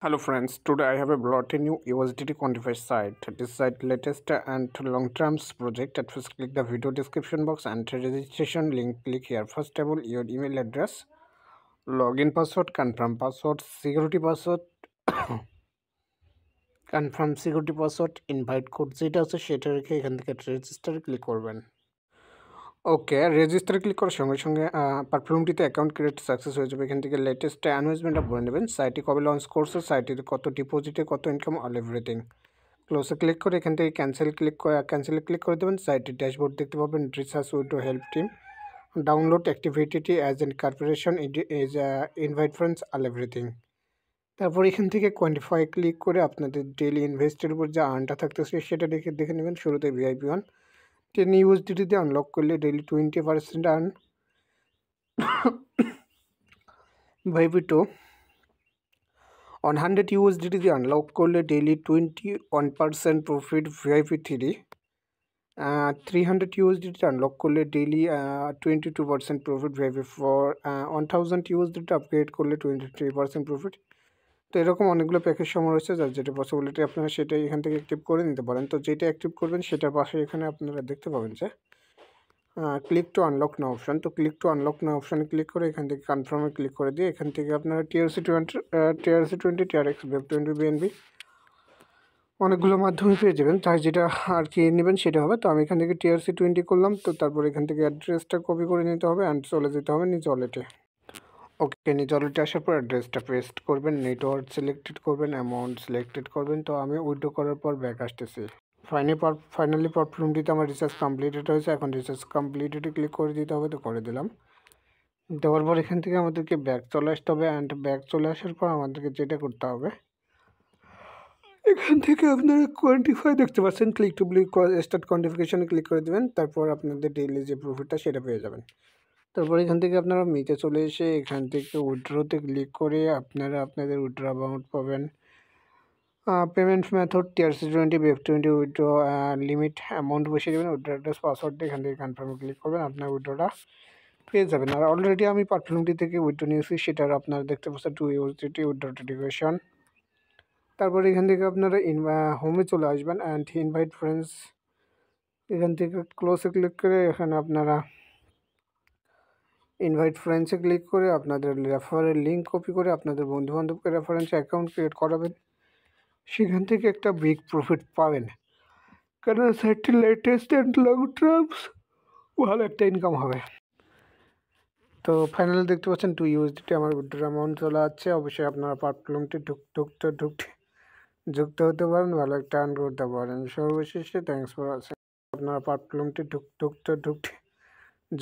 Hello friends, today I have brought a new USDT quantifier site. This site latest and long-term project. At first click the video description box and registration link. Click here. First of all, your email address, login password, confirm password, security password, confirm security password, invite code যেটা আছে সেটা রেখে এখান থেকে রেজিস্টারে click করবেন। ওকে, register click করার সঙ্গে সঙ্গে প্ল্যাটফর্মটিতে অ্যাকাউন্ট ক্রিয়েট সাকসেস হয়ে যাবে। এখান থেকে লেটেস্ট অ্যানাউন্সমেন্টটা বলে নেবেন, সাইটটি কবে লঞ্চ করছে, সাইটটিতে কত ডিপোজিটে, কত ইনকাম, অল এভরিথিং। ক্লোজে ক্লিক করে এখান থেকে ক্যান্সেলে ক্লিক করে দেবেন। সাইটের ড্যাশবোর্ড দেখতে পাবেন, research widow help team, download activity as an corporation is invite friends, all everything. তারপর এখান থেকে কোয়ান্টিফাই ক্লিক করে আপনাদের ডেইলি ইনভেস্টের উপর যে আর্নটা থাকতেছে সেটা দেখে নেবেন। শুরুতে ভিআইপি 1 10 USDT আনলক করলে daily 20% earn, VIP 2 100 USDT unlock করলে daily 21% profit, VIP 3 300 USDT unlock করলে daily 22% profit, VIP 4 1000 USDT upgrade করলে 23% প্রফিট। তো এরকম অনেকগুলো প্যাকেজ সময় রয়েছে, যার যেটা পসিবিলিটি আপনারা সেটাই এখান থেকে অ্যাক্টিভ করে নিতে পারেন। তো যেটা অ্যাক্টিভ করবেন সেটার পাশে এখানে আপনারা দেখতে পাবেন যে ক্লিক টু আনলক না অপশান। তো ক্লিক টু আনলক না অপশানে ক্লিক করে এখান থেকে কনফার্মে ক্লিক করে দিয়ে এখান থেকে আপনারা TRC20 TRX BEP20 BNB অনেকগুলো মাধ্যমে পেয়ে যাবেন। তাই যেটা আর কি নেবেন সেটা হবে। তো আমি এখান থেকে TRC20 করলাম। তো তারপর এখান থেকে অ্যাড্রেসটা কপি করে নিতে হবে অ্যান্ড চলে যেতে হবে নিজ ওয়ালেটে। ওকে, নিজ ওয়ালেটে আসার পর অ্যাড্রেসটা পেস্ট করবেন, নেটওয়ার্ক সিলেক্টেড করবেন, অ্যামাউন্ট সিলেক্টেড করবেন। তো আমি উইথড্র করার পর ব্যাক আসতেছি। ফাইনালি প্ল্যাটফর্মটিতে আমার রিচার্জ কমপ্লিটেড হয়েছে। এখন রিচার্জ কমপ্লিটেডে ক্লিক করে দিতে হবে। তো করে দিলাম। দেওয়ার পর এখান থেকে আমাদেরকে ব্যাক চলে আসতে হবে অ্যান্ড ব্যাক চলে আসার পর আমাদেরকে যেটা করতে হবে, এখান থেকে আপনারা কোয়ান্টিফাই দেখতে পাচ্ছেন, ক্লিক টু স্টার্ট কোয়ান্টিফিকেশনে ক্লিক করে দেবেন। তারপর আপনাদের ডেইলি যে প্রফিটটা সেটা পেয়ে যাবেন। তারপর এখান থেকে আপনারা মিতে চলে এসে এখান থেকে উইথড্রোতে ক্লিক করে আপনারা আপনাদের উইথড্র অ্যামাউন্ট পাবেন। Payment method TRC20 BEP20 withdraw limit amount বসিয়ে দেবেন, উইথড্র অ্যাড্রেস পাসওয়ার্ড দিয়ে এখান থেকে কনফার্মে ক্লিক করবেন, আপনার উইথড্রটা পেয়ে যাবেন। আর অলরেডি আমি প্ল্যাটফর্মটি থেকে উইথড্র নিয়েছি, সেটার আপনারা দেখতে পাচ্ছেন 2 USDT উইথড্র নোটিফিকেশন। তারপর এখান থেকে আপনারা হোমে চলে আসবেন অ্যান্ড ইনভাইট ফ্রেন্ডস এখান থেকে ক্লোজে ক্লিক করে এখানে আপনারা ইনভাইট ফ্রেন্ডসে ক্লিক করে আপনাদের রেফারের লিঙ্ক কপি করে আপনাদের বন্ধুবান্ধবকে রেফারেন্স অ্যাকাউন্ট ক্রিয়েট করাবেন। সেখান থেকে একটা বিগ প্রফিট পাবেন, কারণ সাইটটি লেটেস্ট অ্যান্ড লং টার্মস ভালো একটা ইনকাম হবে। তো ফাইনালি দেখতে পাচ্ছেন 2 USDT আমার উইথড্র অ্যামাউন্ট চলে যাচ্ছে। অবশ্যই আপনারা প্ল্যাটফর্মটি যুক্ত হতে পারেন, ভালো একটা আর্ন করতে পারেন। সর্বশেষে থ্যাংকস ফর ওয়াচিং। আপনারা প্ল্যাটফর্মটি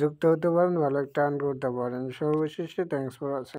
যুক্ত হতে পারেন, ভালো একটা আর্ন করতে পারেন। সর্বশেষে থ্যাংকস ফর ওয়াচিং।